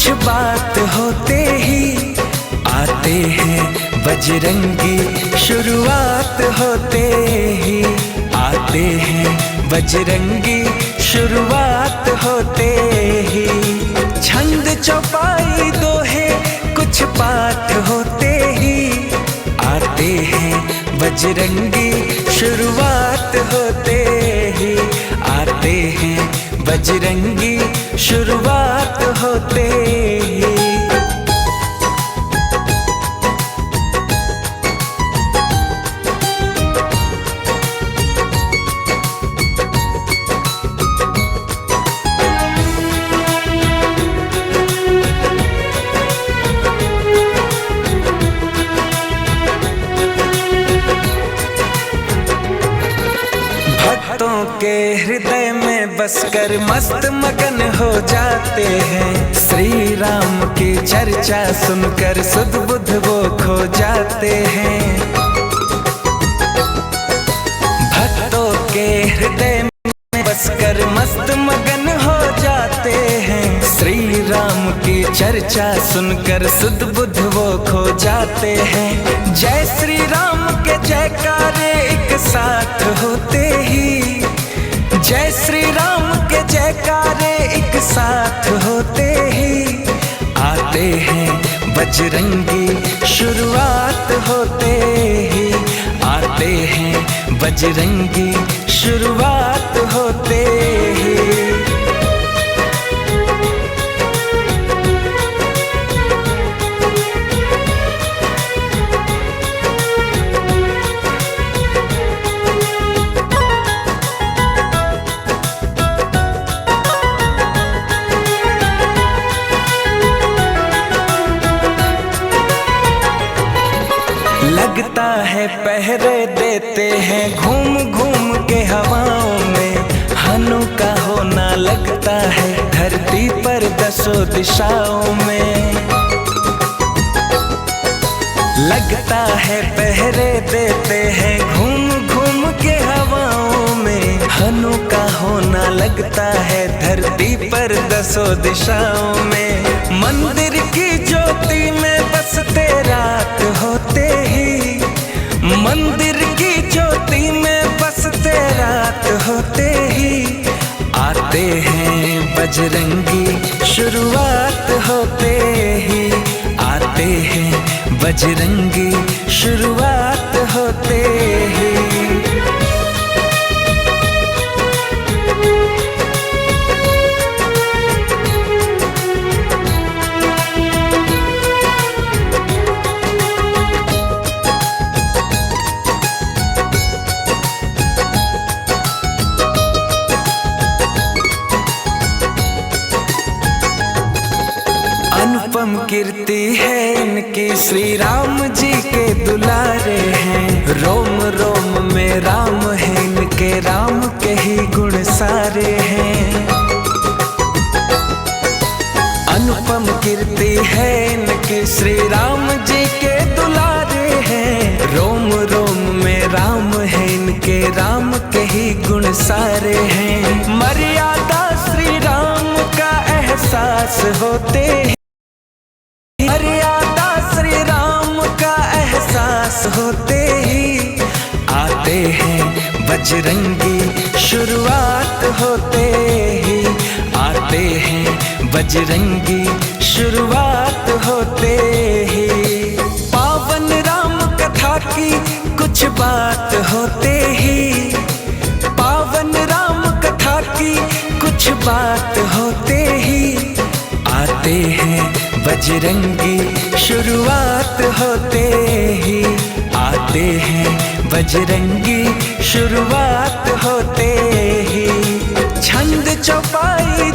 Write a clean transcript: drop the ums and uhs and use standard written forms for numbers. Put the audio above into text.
कुछ बात होते ही आते हैं बजरंगी, शुरुआत होते ही आते हैं बजरंगी, शुरुआत होते ही। छंद चौपाई दोहे कुछ पाठ होते ही आते हैं बजरंगी, शुरुआत होते ही आते हैं बजरंगी, शुरुआत होते ही। भक्तों के हृदय में बसकर मस्त मगन हो जाते हैं, श्री राम की चर्चा सुनकर सुध बुध वो खो जाते हैं। भक्तों के हृदय में बसकर मस्त मगन हो जाते हैं, श्री राम की चर्चा सुनकर सुध बुध वो खो जाते हैं। जय श्री राम के जयकारे एक साथ होते ही, जय श्री राम के जयकारे एक साथ होते ही आते हैं बजरंगी, शुरुआत होते ही आते हैं बजरंगी, शुरुआत होते ही। लगता है पहरे देते हैं घूम घूम के हवाओं में, हनु का होना लगता है धरती पर दसों दिशाओं में। लगता है पहरे देते हैं घूम घूम के हवाओं में, हनु का होना लगता है धरती पर दसों दिशाओं में। मंदिर की ज्योति में बसते रात होते ही, मंदिर की ज्योति में बसते रात होते ही आते हैं बजरंगी, शुरुआत होते ही आते हैं बजरंगी, शुरुआत होते ही। अनुपम कीर्ति है इनकी, श्री राम जी के दुलारे हैं। रोम रोम में राम है इनके, राम के ही गुण सारे हैं। अनुपम कीर्ति है इनकी, श्री राम जी के दुलारे हैं। रोम रोम में राम है इनके, राम के ही गुण सारे हैं। मर्यादा श्री राम का एहसास होते ही, मर्यादा श्री राम का एहसास होते ही आते हैं बजरंगी, शुरुआत होते ही आते हैं बजरंगी, शुरुआत होते ही। पावन राम कथा की कुछ बात होते ही, पावन राम कथा की कुछ बात होते ही आते हैं बजरंगी, शुरुआत होते ही आते हैं बजरंगी, शुरुआत होते ही। छंद चौपाई